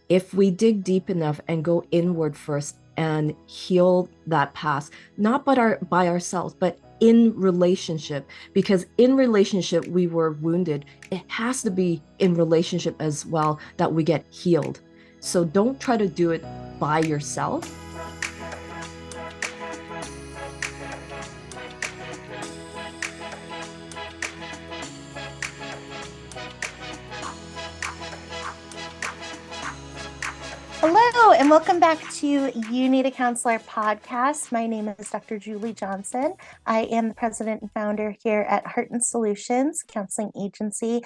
if we dig deep enough and go inward first and heal that past, not by ourselves, but in relationship, because in relationship we were wounded, it has to be in relationship as well that we get healed. So don't try to do it by yourself. Hello, and welcome back to You Need a Counselor podcast. My name is Dr. Julie Johnson. I am the president and founder here at Heart and Solutions Counseling Agency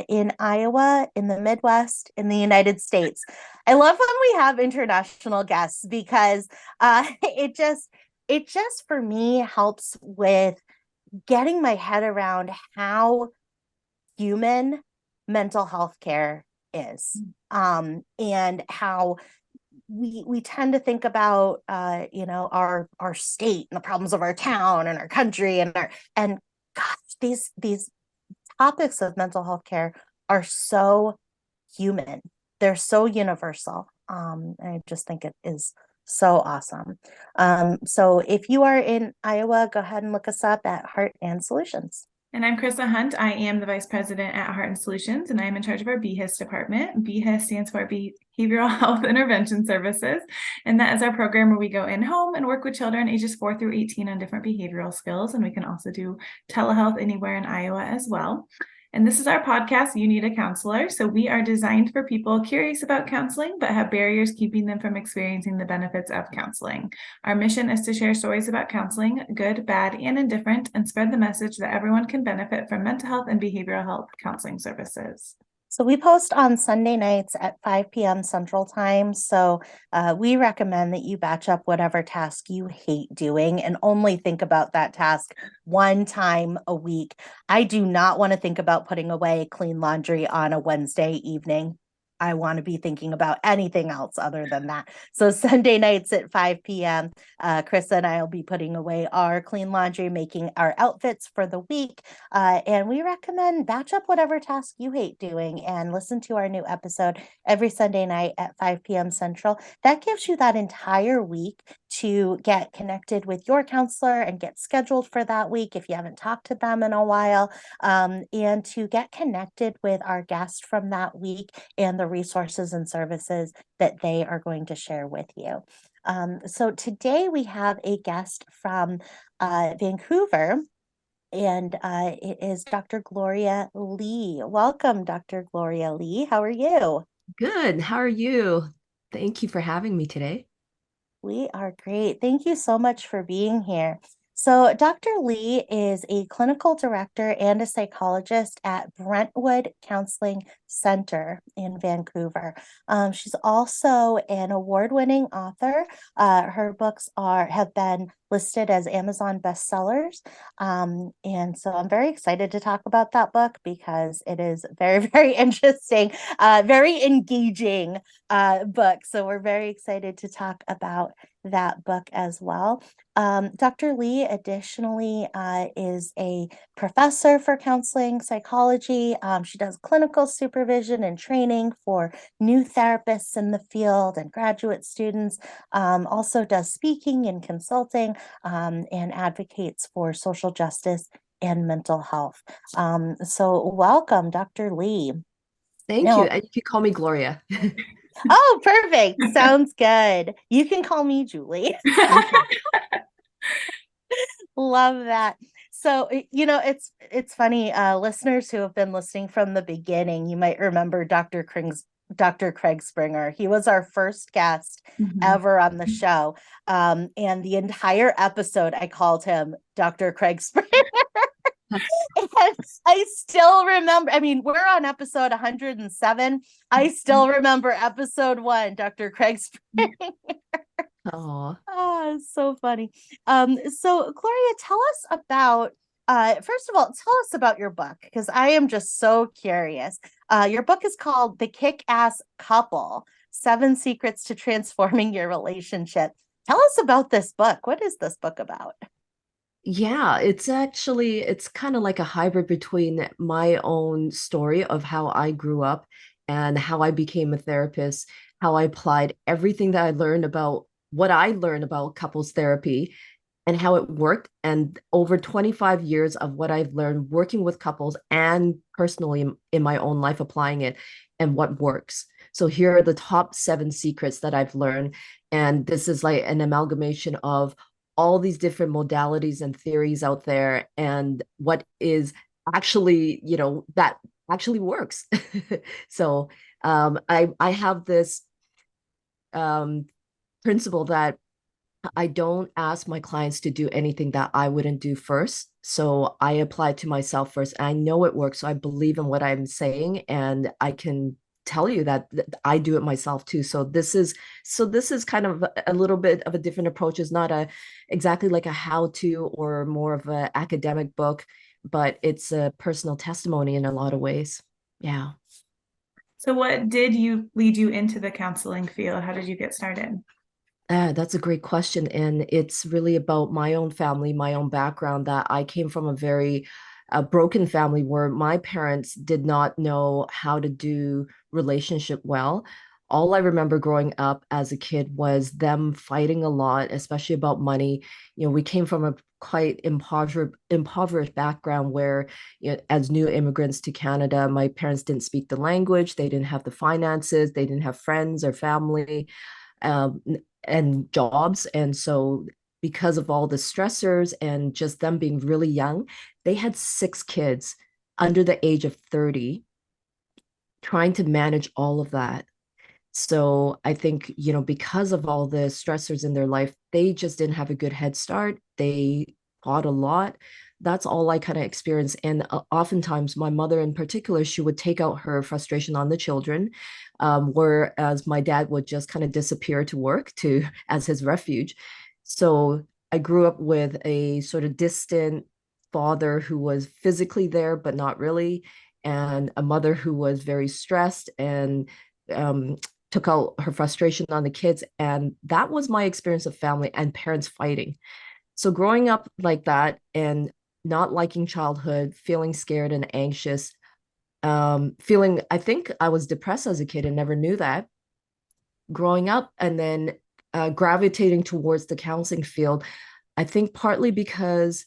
in Iowa, in the Midwest, in the United States. I love when we have international guests because it just for me helps with getting my head around how human mental health care is, and how we tend to think about our state and the problems of our town and our country and gosh, these topics of mental health care are so human. They're so universal. And I just think it is so awesome. So if you are in Iowa, go ahead and look us up at Heart and Solutions. And I'm Chrissa Hunt. I am the Vice President at Heart and Solutions, and I am in charge of our BHIS department. BHIS stands for Behavioral Health Intervention Services, and that is our program where we go in-home and work with children ages 4 through 18 on different behavioral skills, and we can also do telehealth anywhere in Iowa as well. And this is our podcast, You Need a Counselor. So we are designed for people curious about counseling, but have barriers keeping them from experiencing the benefits of counseling. Our mission is to share stories about counseling, good, bad, and indifferent, and spread the message that everyone can benefit from mental health and behavioral health counseling services. So we post on Sunday nights at 5 p.m. Central Time. So we recommend that you batch up whatever task you hate doing and only think about that task one time a week. I do not want to think about putting away clean laundry on a Wednesday evening. I want to be thinking about anything else other than that. So Sunday nights at 5 p.m., Chrissa and I will be putting away our clean laundry, making our outfits for the week. And we recommend batch up whatever task you hate doing and listen to our new episode every Sunday night at 5 p.m. Central. That gives you that entire week to get connected with your counselor and get scheduled for that week if you haven't talked to them in a while, and to get connected with our guest from that week and the resources and services that they are going to share with you. So today we have a guest from Vancouver, and it is Dr. Gloria Lee. Welcome, Dr. Gloria Lee. How are you? Good. How are you? Thank you for having me today. We are great. Thank you so much for being here. So, Dr. Lee is a clinical director and a psychologist at Brentwood Counseling Center in Vancouver. She's also an award-winning author. Her books have been listed as Amazon bestsellers. And so I'm very excited to talk about that book because it is very, very interesting, very engaging book. So we're very excited to talk about that book as well. Dr. Lee additionally is a professor for counseling psychology. She does clinical supervision and training for new therapists in the field and graduate students, also does speaking and consulting, and advocates for social justice and mental health. So welcome, Dr. Lee. Thank you. And you can call me Gloria. Oh, perfect. Sounds good. You can call me Julie. Love that. So, it's funny, listeners who have been listening from the beginning, you might remember Dr. Craig Springer. He was our first guest ever on the show. And the entire episode, I called him Dr. Craig Springer. And I still remember, we're on episode 107. I still remember episode 1, Dr. Craig Springer. Oh, so funny. So Gloria, tell us about, first of all, tell us about your book, because I am just so curious. Your book is called The Kickass Couple, 7 Secrets to Transforming Your Relationship. Tell us about this book. What is this book about? Yeah, it's kind of like a hybrid between my own story of how I grew up and how I became a therapist, how I applied everything that I learned about what I learned about couples therapy and how it worked. And over 25 years of what I've learned working with couples and personally in my own life, applying it and what works. So here are the top 7 secrets that I've learned. And this is like an amalgamation of all these different modalities and theories out there and what is actually, that actually works. So I have this um, principle that I don't ask my clients to do anything that I wouldn't do first. So I apply it to myself first. I know it works. So I believe in what I'm saying, and I can tell you that I do it myself too. So this is kind of a little bit of a different approach. It's not a exactly like a how-to or more of an academic book, but it's a personal testimony in a lot of ways. Yeah. So what did you lead you into the counseling field? How did you get started? That's a great question. And it's really about my own family, my own background, that I came from a very broken family where my parents did not know how to do relationship well. All I remember growing up as a kid was them fighting a lot, especially about money. We came from a quite impoverished background where, as new immigrants to Canada, my parents didn't speak the language, they didn't have the finances, they didn't have friends or family. Um, and jobs. And so, because of all the stressors and just them being really young, they had 6 kids under the age of 30, trying to manage all of that. So I think, because of all the stressors in their life, they just didn't have a good head start. They fought a lot. That's all I kind of experienced. And oftentimes, my mother in particular, she would take out her frustration on the children, whereas my dad would just kind of disappear to work to as his refuge. So I grew up with a sort of distant father who was physically there, but not really, and a mother who was very stressed and um, took out her frustration on the kids. And that was my experience of family and parents fighting. So growing up like that and not liking childhood, feeling scared and anxious, feeling, I think I was depressed as a kid and never knew that. Growing up and then gravitating towards the counseling field, I think partly because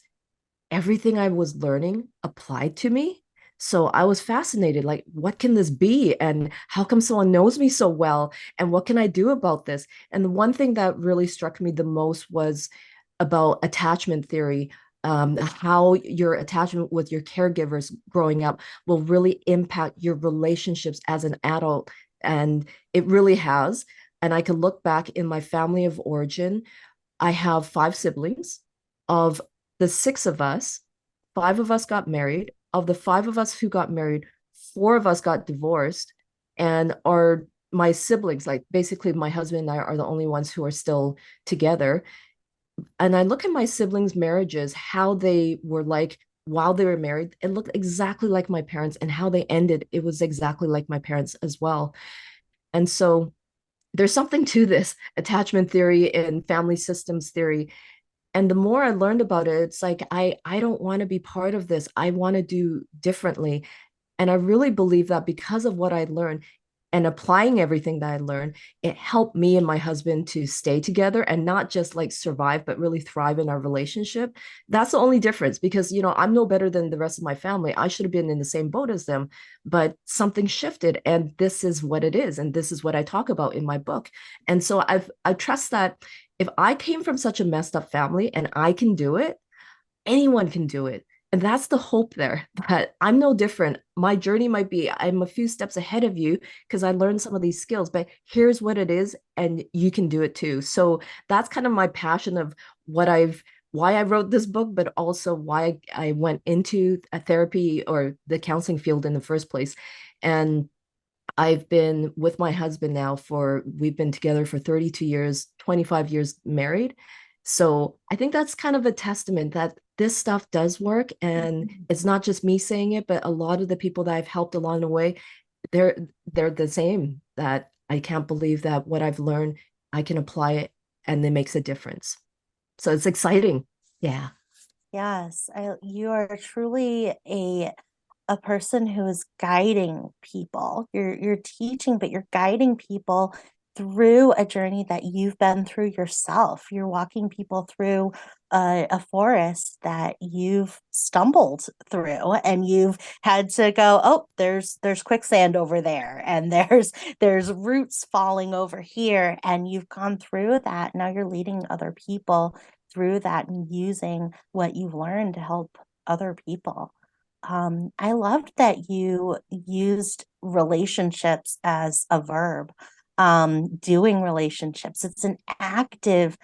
everything I was learning applied to me. So I was fascinated, like, what can this be? And how come someone knows me so well? And what can I do about this? And the one thing that really struck me the most was about attachment theory, how your attachment with your caregivers growing up will really impact your relationships as an adult. And it really has. And I can look back in my family of origin. I have 5 siblings. Of the 6 of us, 5 of us got married. Of the 5 of us who got married, 4 of us got divorced. And my siblings, like basically my husband and I, are the only ones who are still together. And I look at my siblings' marriages, how they were like while they were married, it looked exactly like my parents, and how they ended, it was exactly like my parents as well. And so there's something to this attachment theory and family systems theory. And the more I learned about it, it's like I don't want to be part of this. I want to do differently. And I really believe that because of what I learned and applying everything that I learned, it helped me and my husband to stay together and not just like survive, but really thrive in our relationship. That's the only difference because, I'm no better than the rest of my family. I should have been in the same boat as them, but something shifted. And this is what it is. And this is what I talk about in my book. And so I trust that if I came from such a messed up family and I can do it, anyone can do it. And that's the hope there, that I'm no different. My journey might be, I'm a few steps ahead of you because I learned some of these skills, but here's what it is, and you can do it too. So that's kind of my passion of why I wrote this book, but also why I went into a therapy or the counseling field in the first place. And I've been with my husband now we've been together for 32 years, 25 years married. So I think that's kind of a testament that this stuff does work. And it's not just me saying it, but a lot of the people that I've helped along the way, they're they're the same, that I can't believe that what I've learned, I can apply it and it makes a difference. So it's exciting. Yeah. Yes, you are truly a a person who is guiding people. You're teaching, but you're guiding people through a journey that you've been through yourself. You're walking people through a forest that you've stumbled through, and you've had to go, oh, there's quicksand over there, and there's roots falling over here, and you've gone through that. Now you're leading other people through that and using what you've learned to help other people. I loved that you used relationships as a verb. Doing relationships, it's an active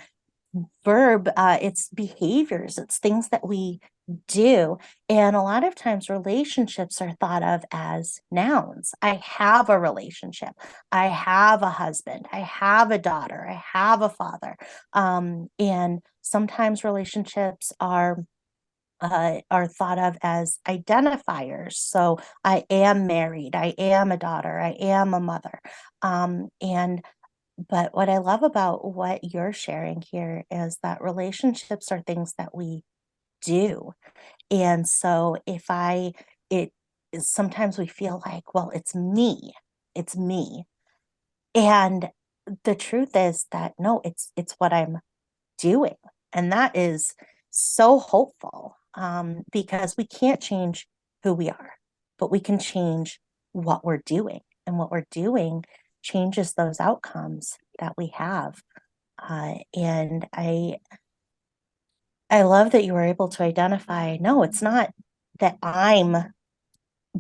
verb. It's behaviors, it's things that we do. And a lot of times relationships are thought of as nouns. I have a relationship. I have a husband. I have a daughter. I have a father. And sometimes relationships are thought of as identifiers. So I am married, I am a daughter, I am a mother. But what I love about what you're sharing here is that relationships are things that we do. And so it sometimes we feel like, well, it's me. And the truth is that no, it's what I'm doing. And that is so hopeful, because we can't change who we are, but we can change what we're doing. And what we're doing changes those outcomes that we have. And I love that you were able to identify, no, it's not that I'm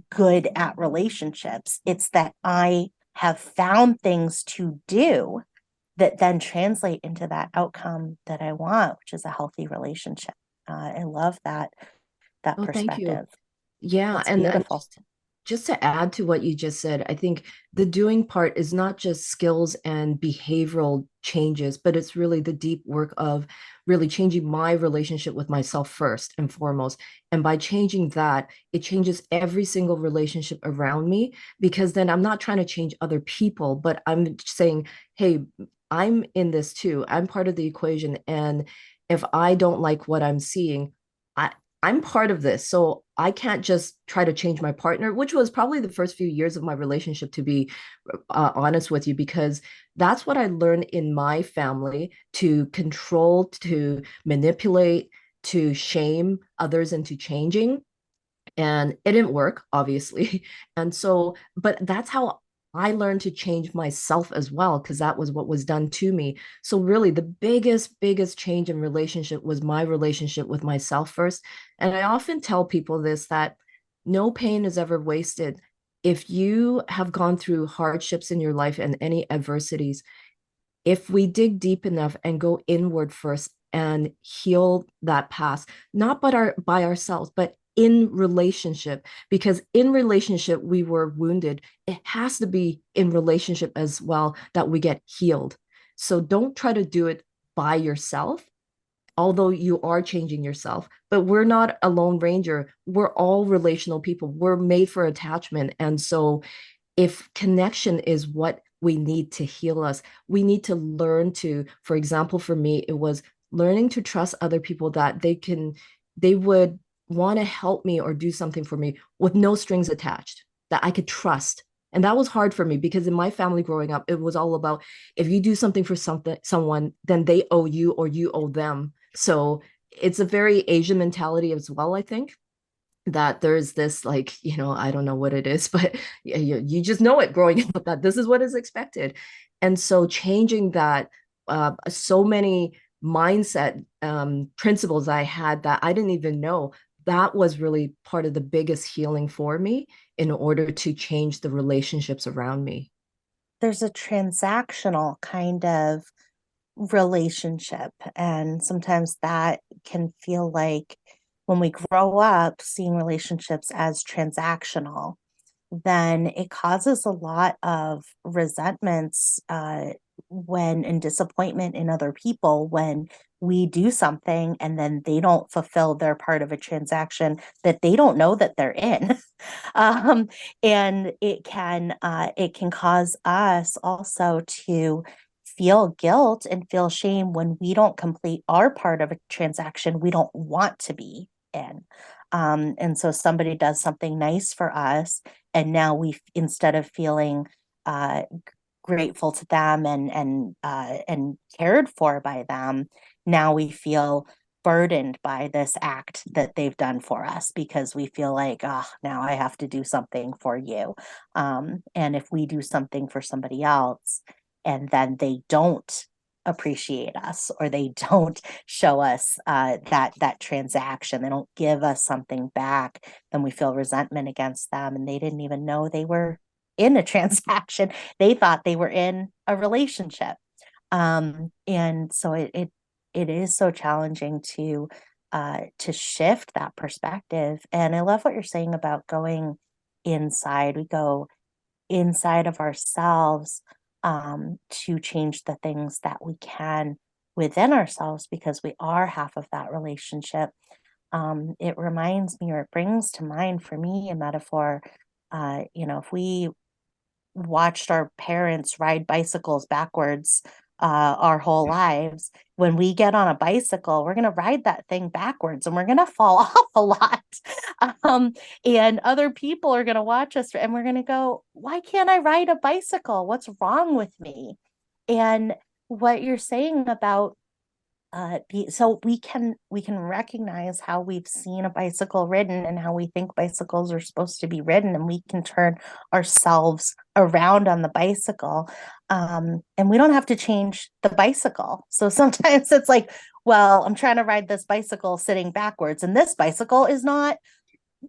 good at relationships. It's that I have found things to do that then translate into that outcome that I want, which is a healthy relationship. I love that Oh, thank you. perspective. Yeah, That's and beautiful. just to add to what you just said, I think the doing part is not just skills and behavioral changes, but it's really the deep work of really changing my relationship with myself first and foremost. And by changing that, it changes every single relationship around me, because then I'm not trying to change other people, but I'm saying, hey, I'm in this too. I'm part of the equation. And if I don't like what I'm seeing, I, I'm part of this. So I can't just try to change my partner, which was probably the first few years of my relationship, to be honest with you, because that's what I learned in my family: to control, to manipulate, to shame others into changing. And it didn't work, obviously. And so, but that's how I learned to change myself as well, because that was what was done to me. So really the biggest change in relationship was my relationship with myself first. And I often tell people this, that no pain is ever wasted. If you have gone through hardships in your life and any adversities, if we dig deep enough and go inward first and heal that past, not by ourselves, but in relationship, because in relationship we were wounded, it has to be in relationship as well that we get healed. So don't try to do it by yourself, although you are changing yourself. But we're not a lone ranger. We're all relational people. We're made for attachment. And so if connection is what we need to heal us, we need to learn to, for example, for me, it was learning to trust other people, that they would want to help me or do something for me with no strings attached, that I could trust. And that was hard for me, because in my family growing up, it was all about, if you do something for someone, then they owe you or you owe them. So it's a very Asian mentality as well, I think, that there's this, like, I don't know what it is, but you just know it growing up, that this is what is expected. And so changing that, so many mindset principles I had that I didn't even know, that was really part of the biggest healing for me, in order to change the relationships around me. There's a transactional kind of relationship, and sometimes that can feel like, when we grow up seeing relationships as transactional, then it causes a lot of resentments, and disappointment in other people when we do something and then they don't fulfill their part of a transaction that they don't know that they're in. um, and it can cause us also to feel guilt and feel shame when we don't complete our part of a transaction we don't want to be in. And so somebody does something nice for us, and now instead of feeling grateful to them and cared for by them, now we feel burdened by this act that they've done for us, because we feel like, oh, now I have to do something for you. And if we do something for somebody else and then they don't appreciate us, or they don't show us that transaction, they don't give us something back, then we feel resentment against them, and they didn't even know they were in a transaction. They thought they were in a relationship. And so it is so challenging to shift that perspective. And I love what you're saying about going inside. We go inside of ourselves to change the things that we can within ourselves, because we are half of that relationship. It reminds me, or it brings to mind for me, a metaphor. If we watched our parents ride bicycles backwards our whole lives, when we get on a bicycle, we're going to ride that thing backwards and we're going to fall off a lot. And other people are going to watch us and we're going to go, why can't I ride a bicycle? What's wrong with me? And what you're saying about so we can recognize how we've seen a bicycle ridden and how we think bicycles are supposed to be ridden, and we can turn ourselves around on the bicycle, and we don't have to change the bicycle. So sometimes it's like, well, I'm trying to ride this bicycle sitting backwards, and this bicycle is not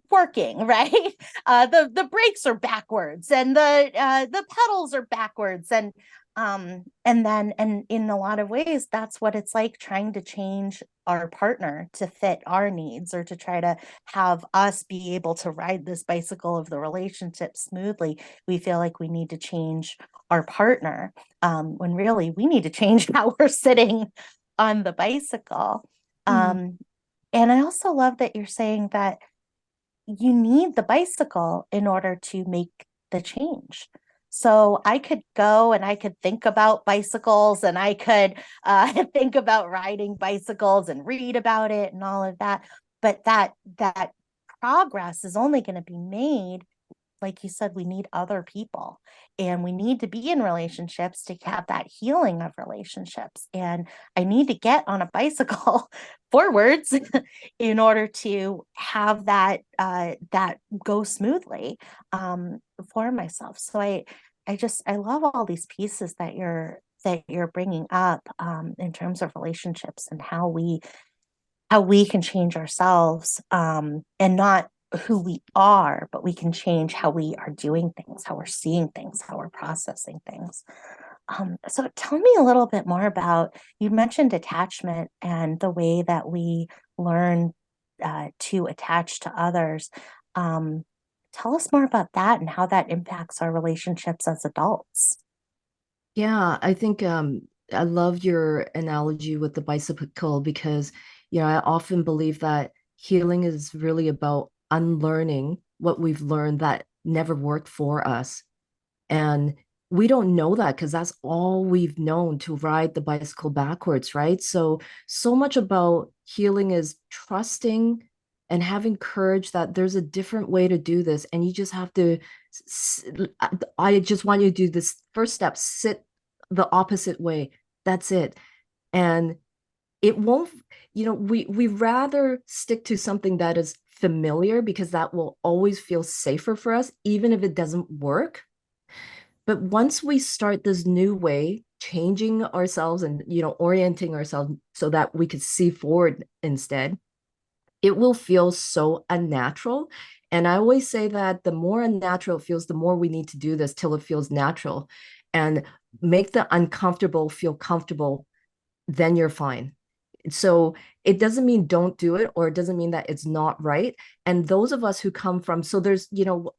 working, right? The brakes are backwards, and the pedals are backwards, and in a lot of ways, that's what it's like trying to change our partner to fit our needs, or to try to have us be able to ride this bicycle of the relationship smoothly. We feel like we need to change our partner, when really we need to change how we're sitting on the bicycle. And I also love that you're saying that you need the bicycle in order to make the change. So I could go and I could think about bicycles, and I could think about riding bicycles and read about it and all of that. But that progress is only going to be made, like you said, we need other people, and we need to be in relationships to have that healing of relationships. And I need to get on a bicycle forwards in order to have that go smoothly for myself. So I love all these pieces that you're bringing up in terms of relationships, and how we can change ourselves, and not who we are, but we can change how we are doing things, how we're seeing things, how we're processing things. So tell me a little bit more about, you mentioned attachment and the way that we learn to attach to others. Tell us more about that and how that impacts our relationships as adults. Yeah, I think I love your analogy with the bicycle because, I often believe that healing is really about unlearning what we've learned that never worked for us. And we don't know that because that's all we've known, to ride the bicycle backwards, right? So much about healing is trusting and having courage that there's a different way to do this. And you just have to, I just want you to do this first step, sit the opposite way. That's it. And it won't, we rather stick to something that is familiar because that will always feel safer for us, even if it doesn't work. But once we start this new way, changing ourselves and, orienting ourselves so that we could see forward instead, it will feel so unnatural. And I always say that the more unnatural it feels, the more we need to do this till it feels natural, and make the uncomfortable feel comfortable. Then you're fine. So it doesn't mean don't do it, or it doesn't mean that it's not right. And those of us who come from, so there's,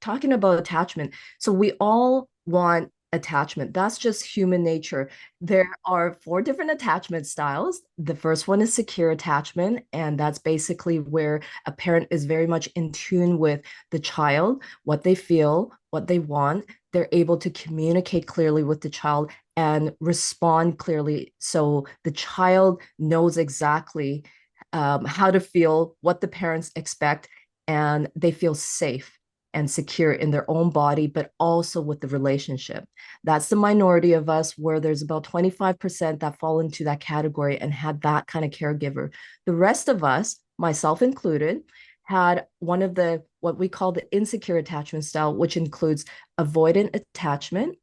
talking about attachment. So we all want attachment. That's just human nature. There are 4 different attachment styles. The first one is secure attachment, and that's basically where a parent is very much in tune with the child, what they feel, what they want. They're able to communicate clearly with the child and respond clearly. So the child knows exactly how to feel, what the parents expect, and they feel safe and secure in their own body, but also with the relationship. That's the minority of us, where there's about 25% that fall into that category and had that kind of caregiver. The rest of us, myself included, had one of the what we call the insecure attachment style, which includes avoidant attachment,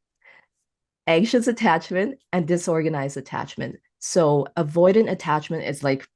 anxious attachment, and disorganized attachment. So avoidant attachment is like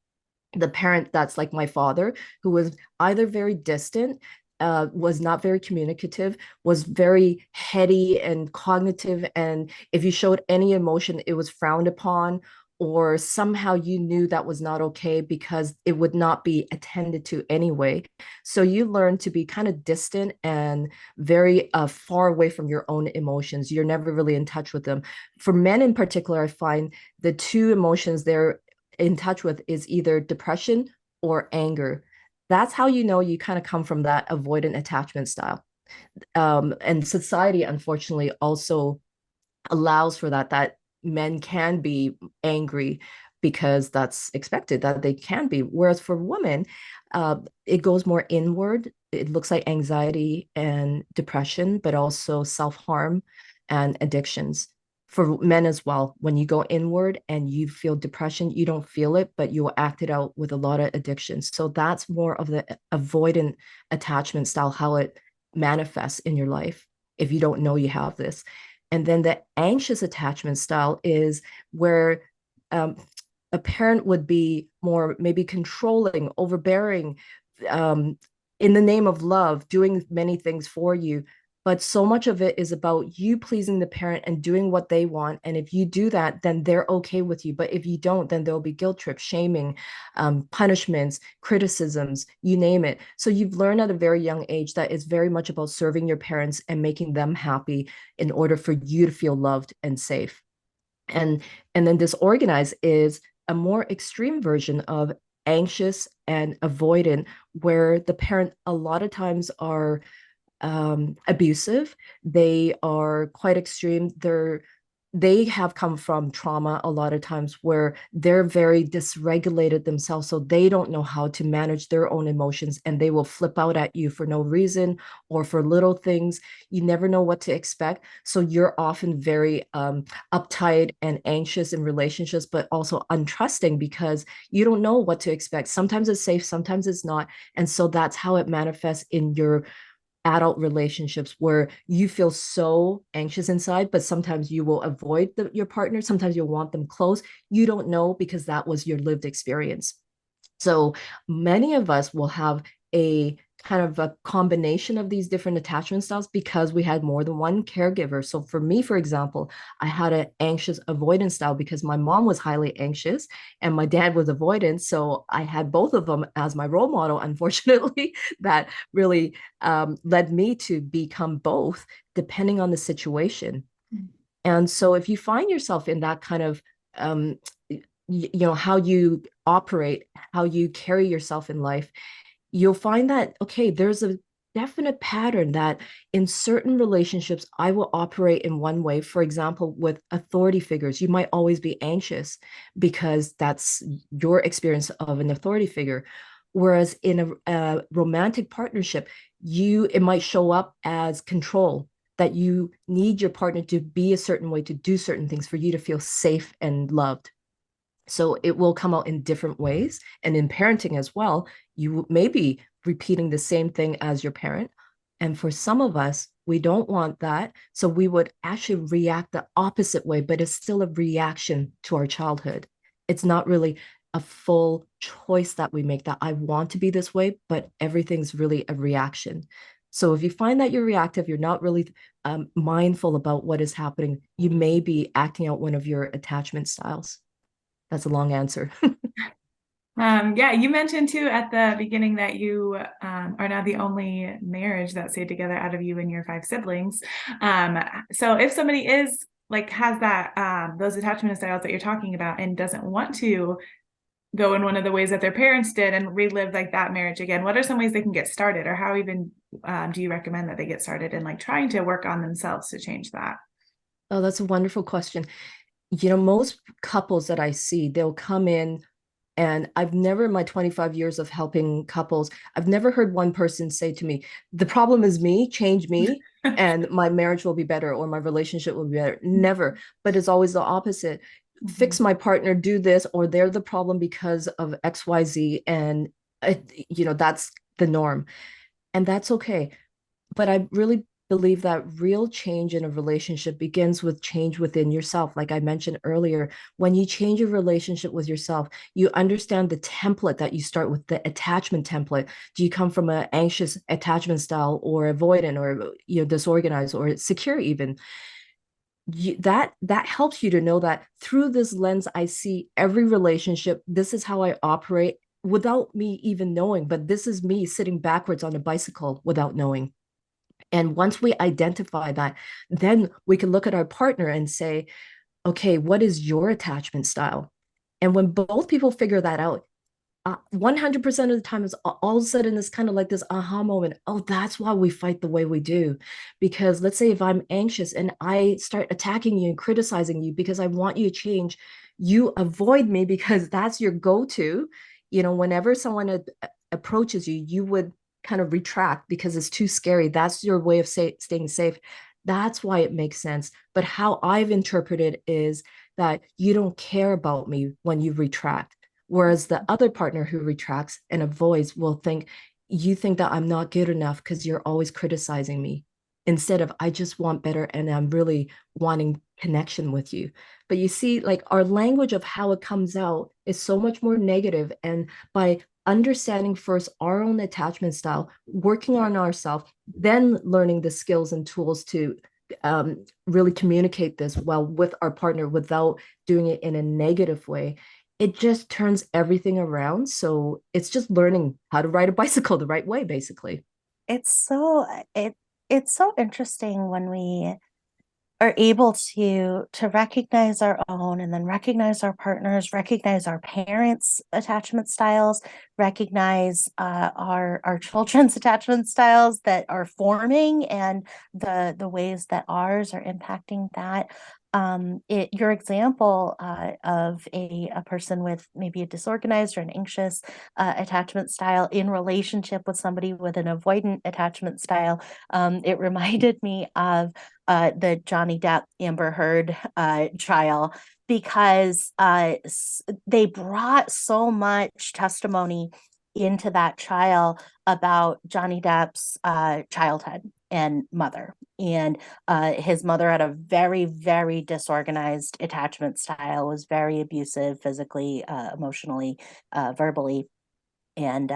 the parent that's like my father, who was either very distant, was not very communicative, was very heady and cognitive. And if you showed any emotion, it was frowned upon, or somehow you knew that was not okay because it would not be attended to anyway. So you learn to be kind of distant and very far away from your own emotions. You're never really in touch with them. For men in particular, I find the two emotions they're in touch with is either depression or anger. That's how you know you kind of come from that avoidant attachment style. And society, unfortunately, also allows for that men can be angry because that's expected that they can be. Whereas for women, it goes more inward. It looks like anxiety and depression, but also self-harm and addictions. For men as well, when you go inward and you feel depression, you don't feel it, but you'll act it out with a lot of addictions. So that's more of the avoidant attachment style, how it manifests in your life if you don't know you have this. And then the anxious attachment style is where a parent would be more maybe controlling, overbearing, um, in the name of love, doing many things for you. But so much of it is about you pleasing the parent and doing what they want. And if you do that, then they're okay with you. But if you don't, then there'll be guilt trips, shaming, punishments, criticisms, you name it. So you've learned at a very young age that it's very much about serving your parents and making them happy in order for you to feel loved and safe. And then disorganized is a more extreme version of anxious and avoidant, where the parent a lot of times are abusive. They are quite extreme. They have come from trauma a lot of times where they're very dysregulated themselves. So they don't know how to manage their own emotions, and they will flip out at you for no reason or for little things. You never know what to expect. So you're often very uptight and anxious in relationships, but also untrusting because you don't know what to expect. Sometimes it's safe, sometimes it's not. And so that's how it manifests in your adult relationships, where you feel so anxious inside, but sometimes you will avoid your partner. Sometimes you'll want them close. You don't know because that was your lived experience. So many of us will have a kind of a combination of these different attachment styles because we had more than one caregiver. So for me, for example, I had an anxious avoidance style because my mom was highly anxious and my dad was avoidant. So I had both of them as my role model, unfortunately, that really led me to become both depending on the situation. And so if you find yourself in that kind of how you operate, how you carry yourself in life, you'll find that, okay, there's a definite pattern that in certain relationships, I will operate in one way. For example, with authority figures, you might always be anxious because that's your experience of an authority figure. Whereas in a romantic partnership, it might show up as control, that you need your partner to be a certain way, to do certain things for you to feel safe and loved. So it will come out in different ways. And in parenting as well, you may be repeating the same thing as your parent. And for some of us, we don't want that. So we would actually react the opposite way, but it's still a reaction to our childhood. It's not really a full choice that we make, that I want to be this way, but everything's really a reaction. So if you find that you're reactive, you're not really mindful about what is happening, you may be acting out one of your attachment styles. That's a long answer. Yeah, you mentioned too at the beginning that you are now the only marriage that stayed together out of you and your 5 siblings. So if somebody is has that those attachment styles that you're talking about and doesn't want to go in one of the ways that their parents did and relive that marriage again, what are some ways they can get started, or how even do you recommend that they get started in trying to work on themselves to change that? Oh, that's a wonderful question. Most couples that I see, they'll come in And I've never, in my 25 years of helping couples, I've never heard one person say to me, the problem is me, change me, and my marriage will be better or my relationship will be better. Never. But it's always the opposite. Fix my partner, do this, or they're the problem because of XYZ. And, that's the norm. And that's okay. But I really believe that real change in a relationship begins with change within yourself. Like I mentioned earlier, when you change your relationship with yourself, you understand the template that you start with, the attachment template. Do you come from an anxious attachment style or avoidant or disorganized or secure even? That helps you to know that through this lens, I see every relationship. This is how I operate without me even knowing, but this is me sitting backwards on a bicycle without knowing. And once we identify that, then we can look at our partner and say, okay, what is your attachment style? And when both people figure that out, 100% of the time, it's all of a sudden it's kind of like this aha moment. Oh, that's why we fight the way we do. Because let's say if I'm anxious and I start attacking you and criticizing you because I want you to change, you avoid me because that's your go-to. Whenever someone approaches you, you would kind of retract because it's too scary. That's your way of staying safe. That's why it makes sense. But how I've interpreted is that you don't care about me when you retract. Whereas the other partner who retracts and avoids will think, you think that I'm not good enough because you're always criticizing me. Instead of, I just want better and I'm really wanting connection with you. But you see, like our language of how it comes out is so much more negative. And by understanding first our own attachment style, working on ourselves, then learning the skills and tools to really communicate this well with our partner without doing it in a negative way, it just turns everything around. So it's just learning how to ride a bicycle the right way, basically. It's so it's so interesting when we are able to recognize our own and then recognize our partners, recognize our parents' attachment styles, recognize our children's attachment styles that are forming and the ways that ours are impacting that. Your example of a person with maybe a disorganized or an anxious attachment style in relationship with somebody with an avoidant attachment style, it reminded me of the Johnny Depp Amber Heard trial, because they brought so much testimony into that trial about Johnny Depp's childhood and mother. And his mother had a very, very disorganized attachment style, was very abusive physically, emotionally, verbally. And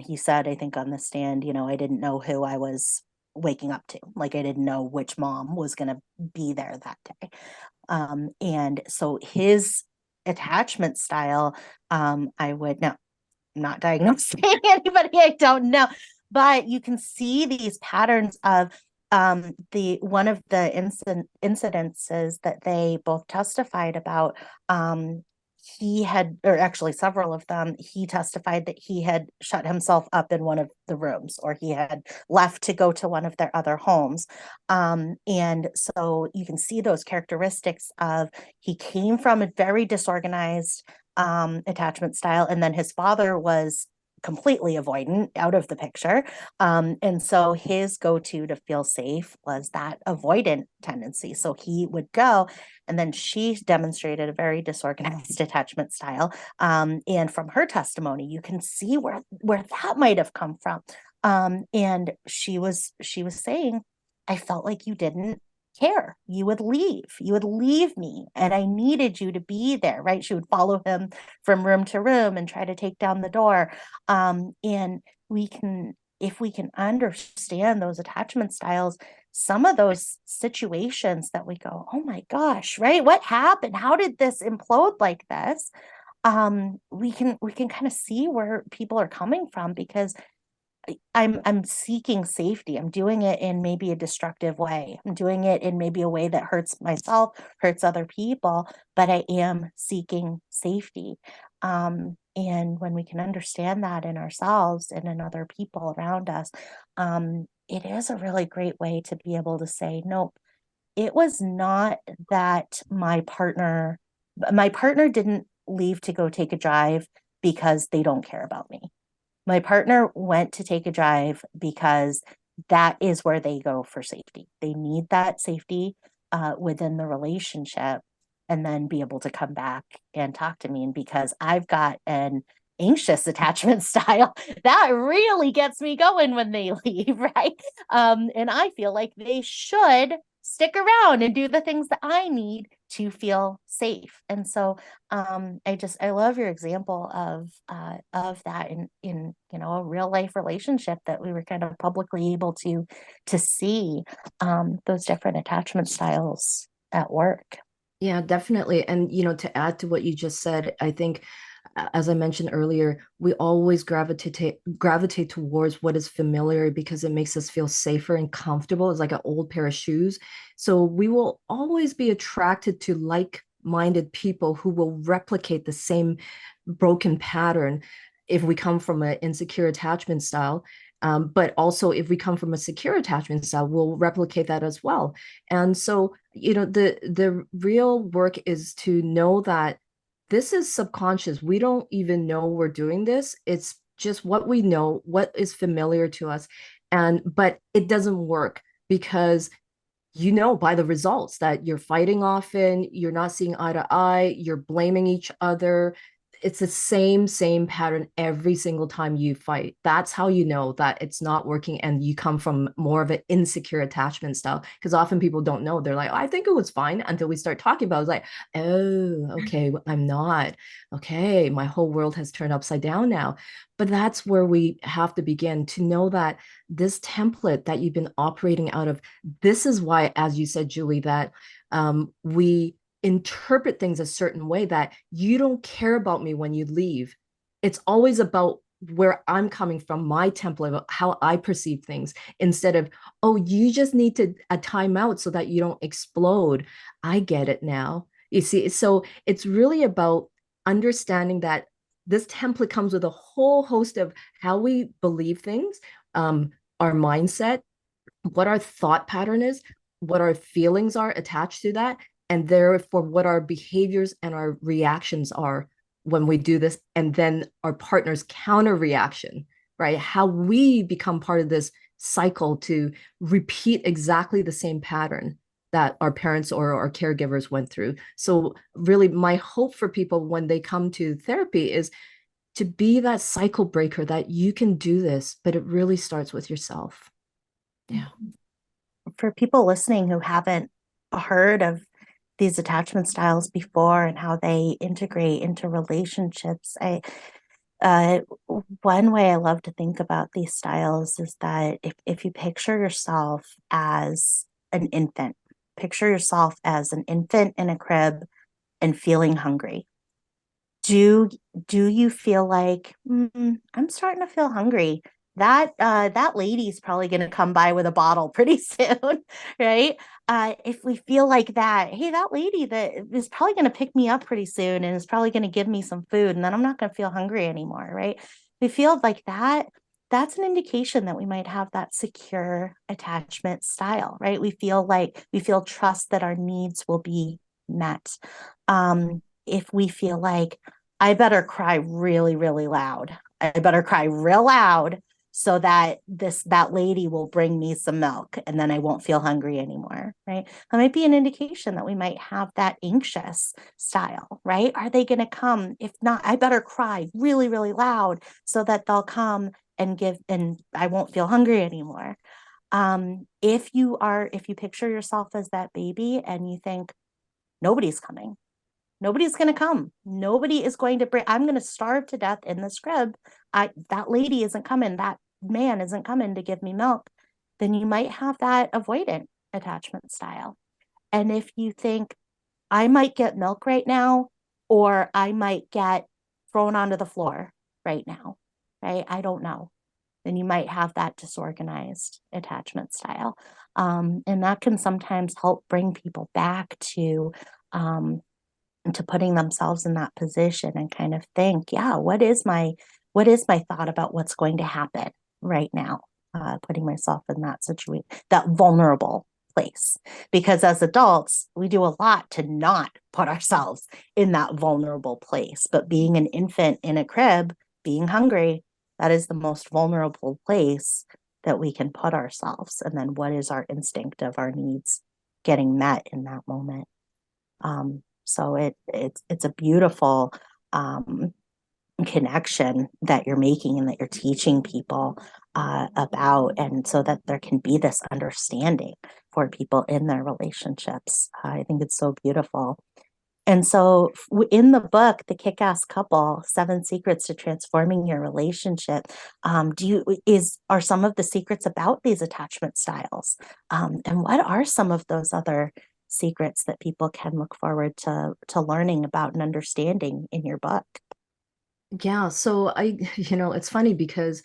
he said, I think on the stand, I didn't know who I was waking up to. Like I didn't know which mom was going to be there that day. And so his attachment style, I would now, I'm not diagnosing anybody, I don't know, but you can see these patterns of the one of the incidences that they both testified about. He had, or actually several of them, he testified that he had shut himself up in one of the rooms, or he had left to go to one of their other homes. And so you can see those characteristics of, he came from a very disorganized attachment style, and then his father was completely avoidant, out of the picture. And so his go-to to feel safe was that avoidant tendency. So he would go, and then she demonstrated a very disorganized attachment style. And from her testimony, you can see where that might have come from. And she was saying, I felt like you didn't care. You would leave me, and I needed you to be there, right? She would follow him from room to room and try to take down the door. And if we can understand those attachment styles, some of those situations that we go, oh my gosh, right? What happened? How did this implode like this? We can kind of see where people are coming from, because I'm seeking safety. I'm doing it in maybe a destructive way. I'm doing it in maybe a way that hurts myself, hurts other people, but I am seeking safety. And when we can understand that in ourselves and in other people around us, it is a really great way to be able to say, nope, it was not that my partner didn't leave to go take a drive because they don't care about me. My partner went to take a drive because that is where they go for safety. They need that safety within the relationship, and then be able to come back and talk to me. And because I've got an anxious attachment style, that really gets me going when they leave, right? And I feel like they should stick around and do the things that I need to feel safe. And so I love your example of that in a real life relationship that we were kind of publicly able to see those different attachment styles at work. Yeah, definitely. And, to add to what you just said, I think, as I mentioned earlier, we always gravitate towards what is familiar because it makes us feel safer and comfortable. It's like an old pair of shoes. So we will always be attracted to like-minded people who will replicate the same broken pattern if we come from an insecure attachment style. But also, if we come from a secure attachment style, we'll replicate that as well. And so, the real work is to know that this is subconscious. We don't even know we're doing this. It's just what we know, what is familiar to us. But it doesn't work because by the results that you're fighting often, you're not seeing eye to eye, you're blaming each other. It's the same pattern every single time you fight. That's how you know that it's not working and you come from more of an insecure attachment style. Because often people don't know. They're like, oh, I think it was fine until we start talking about it. It's like, oh, okay, I'm not. Okay, my whole world has turned upside down now. But that's where we have to begin to know that this template that you've been operating out of, this is why, as you said, Julie, that we interpret things a certain way, that you don't care about me when you leave. It's always about where I'm coming from, my template of how I perceive things, instead of, oh, you just need a timeout so that you don't explode. I get it now. You see, so it's really about understanding that this template comes with a whole host of how we believe things, our mindset, what our thought pattern is, what our feelings are attached to that, and therefore what our behaviors and our reactions are when we do this, and then our partner's counter reaction, right? How we become part of this cycle to repeat exactly the same pattern that our parents or our caregivers went through. So really, my hope for people when they come to therapy is to be that cycle breaker, that you can do this, but it really starts with yourself. Yeah. For people listening who haven't heard of these attachment styles before and how they integrate into relationships, one way I love to think about these styles is that if you picture yourself as an infant, picture yourself as an infant in a crib and feeling hungry. Do you feel like I'm starting to feel hungry? That lady's probably going to come by with a bottle pretty soon, right? If we feel like that, hey, that lady that is probably going to pick me up pretty soon and is probably going to give me some food, and then I'm not going to feel hungry anymore, right? We feel like that. That's an indication that we might have that secure attachment style, right? We feel trust that our needs will be met. If we feel like I better cry really, really loud, I better cry real loud so that that lady will bring me some milk and then I won't feel hungry anymore, right? That might be an indication that we might have that anxious style, right? Are they going to come? If not, I better cry really, really loud so that they'll come and I won't feel hungry anymore. If you picture yourself as that baby and you think nobody's coming, nobody's going to come. Nobody is going to I'm going to starve to death in this crib. That lady isn't coming. That man isn't coming to give me milk. Then you might have that avoidant attachment style. And if you think I might get milk right now, or I might get thrown onto the floor right now, right? I don't know. Then you might have that disorganized attachment style. And that can sometimes help bring people back to putting themselves in that position and kind of think, yeah, what is my thought about what's going to happen right now? Putting myself in that situation, that vulnerable place. Because as adults, we do a lot to not put ourselves in that vulnerable place. But being an infant in a crib, being hungry, that is the most vulnerable place that we can put ourselves. And then what is our instinct of our needs getting met in that moment? So it's a beautiful connection that you're making and that you're teaching people about, and so that there can be this understanding for people in their relationships. I think it's so beautiful. And so in the book, The Kickass Couple, 7 Secrets to Transforming Your Relationship, are some of the secrets about these attachment styles? And what are some of those other secrets that people can look forward to learning about and understanding in your book? Yeah, so it's funny because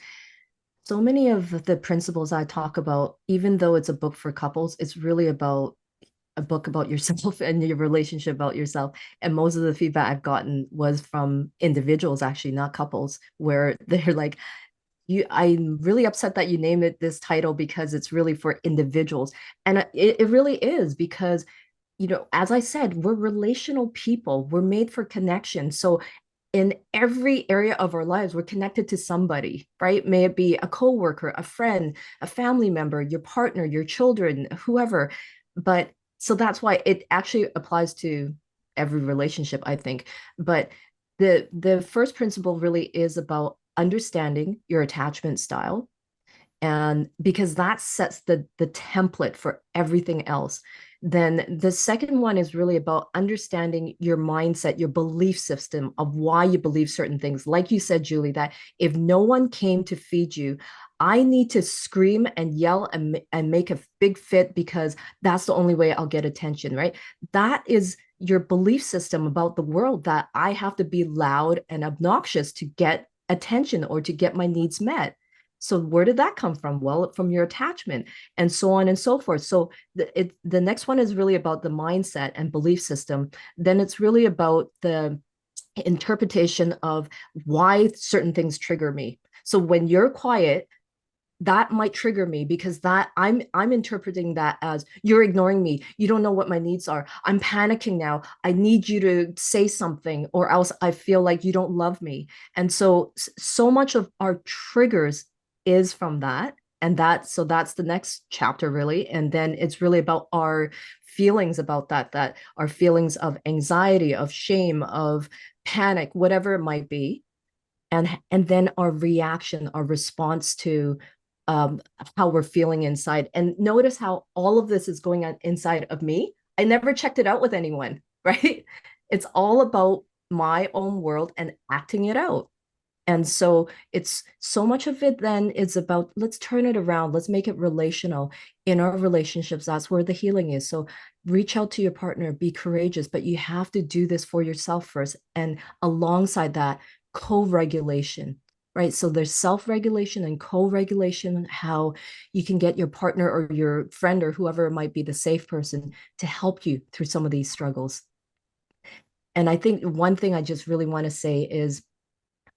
so many of the principles I talk about, even though it's a book for couples, it's really about a book about yourself and your relationship about yourself. And most of the feedback I've gotten was from individuals, actually, not couples, where they're like, I'm really upset that you named it this title because it's really for individuals. And it really is because, as I said, we're relational people. We're made for connection. So in every area of our lives, we're connected to somebody, right? May it be a coworker, a friend, a family member, your partner, your children, whoever. But so that's why it actually applies to every relationship, I think. But the first principle really is about understanding your attachment style, and because that sets the template for everything else. Then the second one is really about understanding your mindset, your belief system of why you believe certain things. Like you said, Julie, that if no one came to feed you, I need to scream and yell and make a big fit because that's the only way I'll get attention, right? That is your belief system about the world, that I have to be loud and obnoxious to get attention or to get my needs met. So where did that come from? Well, from your attachment, and so on and so forth. So the next one is really about the mindset and belief system. Then it's really about the interpretation of why certain things trigger me. So when you're quiet, that might trigger me because that I'm interpreting that as you're ignoring me. You don't know what my needs are. I'm panicking now. I need you to say something or else I feel like you don't love me. And so much of our triggers is from that. And that's the next chapter really. And then it's really about our feelings about that our feelings of anxiety, of shame, of panic, whatever it might be. And then our reaction, our response to how we're feeling inside. And notice how all of this is going on inside of me. I never checked it out with anyone, right? It's all about my own world and acting it out. And so it's so much of it then is about let's turn it around. Let's make it relational. In our relationships, that's where the healing is. So reach out to your partner, be courageous, but you have to do this for yourself first. And alongside that, co-regulation, right? So there's self-regulation and co-regulation, how you can get your partner or your friend or whoever it might be, the safe person, to help you through some of these struggles. And I think one thing I just really want to say is,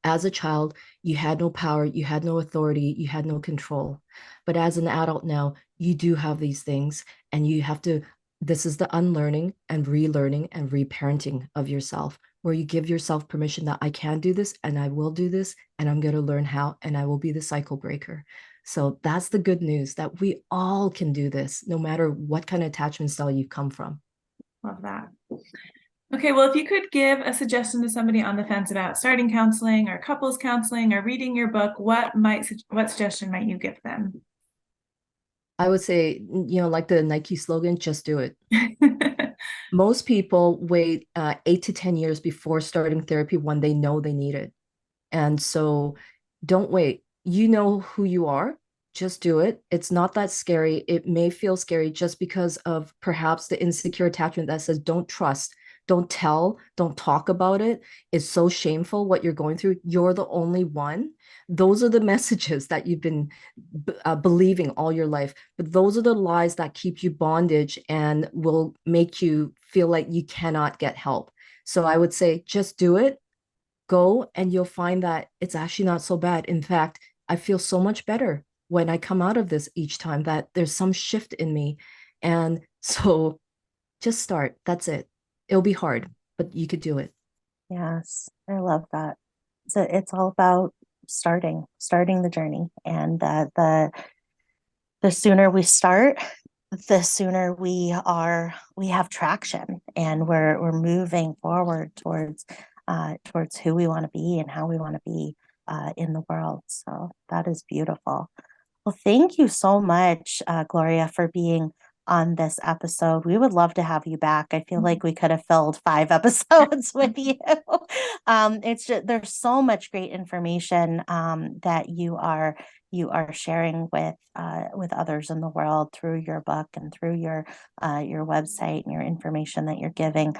as a child, you had no power, you had no authority, you had no control. But as an adult now, you do have these things, and you have to, this is the unlearning and relearning and reparenting of yourself, where you give yourself permission that I can do this and I will do this, and I'm going to learn how, and I will be the cycle breaker. So that's the good news, that we all can do this, no matter what kind of attachment style you come from. Love that. Okay, well, if you could give a suggestion to somebody on the fence about starting counseling or couples counseling or reading your book, what suggestion might you give them? I would say, like the Nike slogan, just do it. Most people wait 8 to 10 years before starting therapy when they know they need it. And so don't wait. You know who you are. Just do it. It's not that scary. It may feel scary just because of perhaps the insecure attachment that says, don't trust, don't tell, don't talk about it. It's so shameful what you're going through. You're the only one. Those are the messages that you've been believing all your life. But those are the lies that keep you bondage and will make you feel like you cannot get help. So I would say just do it. Go, and you'll find that it's actually not so bad. In fact, I feel so much better when I come out of this each time, that there's some shift in me. And so just start. That's it. It'll be hard, but you could do it. Yes, I love that. So it's all about starting the journey, and the sooner we start, the sooner we have traction, and we're moving forward towards who we want to be and how we want to be in the world. So that is beautiful. Well, thank you so much, Gloria, for being on this episode. We would love to have you back. I feel like we could have filled 5 episodes with you. It's just, there's so much great information that you are sharing with others in the world through your book and through your website and your information that you're giving.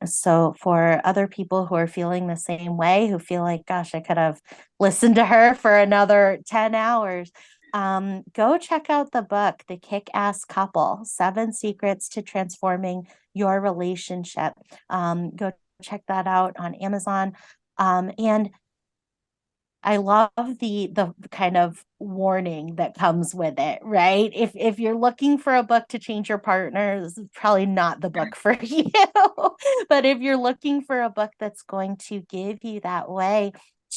So for other people who are feeling the same way, who feel like, gosh, I could have listened to her for another 10 hours, go check out the book, The Kickass Couple, 7 Secrets to Transforming Your Relationship. Go check that out on Amazon. And I love the kind of warning that comes with it, right? If you're looking for a book to change your partner, this is probably not the book for you. But if you're looking for a book that's going to give you that way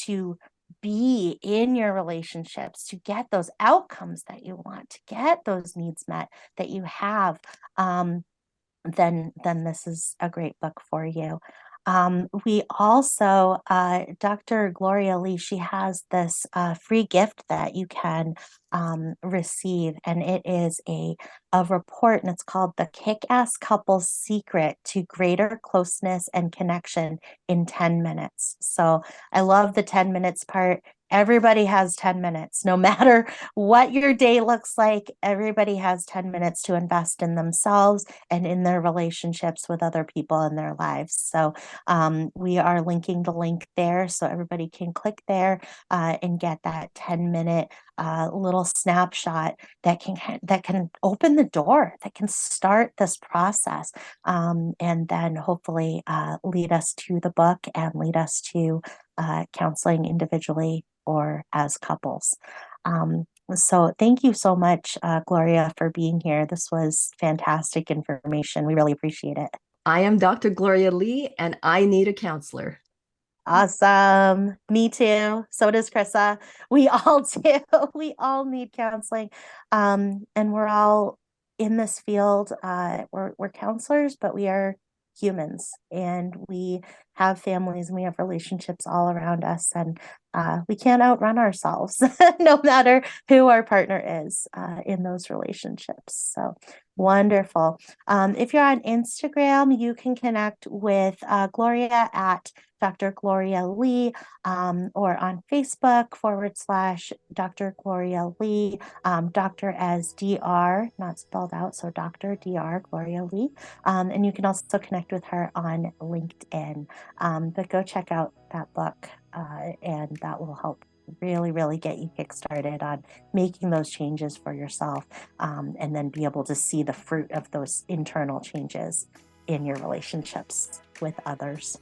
to be in your relationships, to get those outcomes that you want, to get those needs met that you have, then this is a great book for you. We also, Dr. Gloria Lee, she has this free gift that you can receive, and it is a report, and it's called The Kickass Couple Secret to Greater Closeness and Connection in 10 Minutes. So I love the 10 minutes part. Everybody has 10 minutes, no matter what your day looks like. Everybody has 10 minutes to invest in themselves and in their relationships with other people in their lives. So we are linking the link there, so everybody can click there and get that 10-minute little snapshot that can open the door, that can start this process, and then hopefully lead us to the book and lead us to counseling individually or as couples. So thank you so much, Gloria, for being here. This was fantastic information. We really appreciate it. I am Dr. Gloria Lee, and I need a counselor. Awesome. Me too. So does Chrissa. We all do. We all need counseling. And we're all in this field. We're counselors, but we are humans, and we have families and we have relationships all around us, and we can't outrun ourselves no matter who our partner is in those relationships. So wonderful. If you're on Instagram, you can connect with Gloria at Dr. Gloria Lee, or on Facebook /Dr. Gloria Lee, Dr. as DR, not spelled out, so Dr. DR Gloria Lee. And you can also connect with her on LinkedIn. But go check out that book, and that will help really get you kickstarted on making those changes for yourself, and then be able to see the fruit of those internal changes in your relationships with others.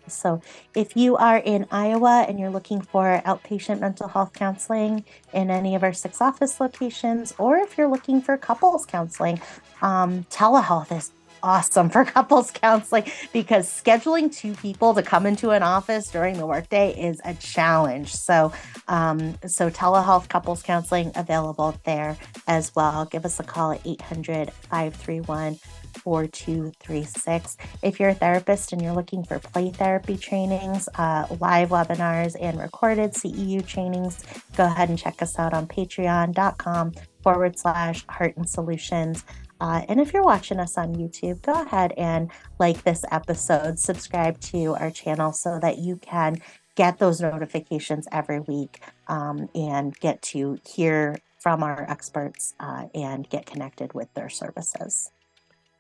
So if you are in Iowa and you're looking for outpatient mental health counseling in any of our 6 office locations, or if you're looking for couples counseling, telehealth is awesome for couples counseling, because scheduling 2 people to come into an office during the workday is a challenge. So telehealth couples counseling available there as well. Give us a call at 800-531-4236. If you're a therapist and you're looking for play therapy trainings, live webinars, and recorded CEU trainings, go ahead and check us out on patreon.com/Heart and Solutions. And if you're watching us on YouTube, go ahead and like this episode, subscribe to our channel so that you can get those notifications every week, and get to hear from our experts and get connected with their services.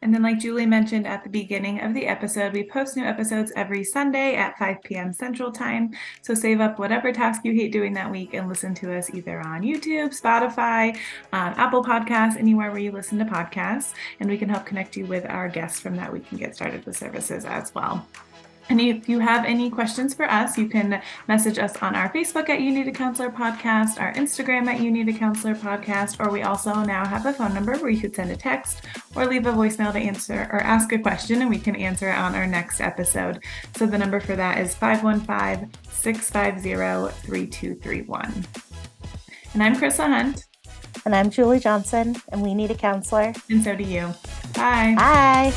And then, like Julie mentioned at the beginning of the episode, we post new episodes every Sunday at 5 p.m. Central Time. So save up whatever task you hate doing that week and listen to us either on YouTube, Spotify, Apple Podcasts, anywhere where you listen to podcasts. And we can help connect you with our guests from that week and get started with services as well. And if you have any questions for us, you can message us on our Facebook at You Need a Counselor Podcast, our Instagram at You Need a Counselor Podcast, or we also now have a phone number where you could send a text or leave a voicemail to answer or ask a question, and we can answer it on our next episode. So the number for that is 515-650-3231. And I'm Chrissa Hunt. And I'm Julie Johnson, and we need a counselor. And so do you. Bye. Bye.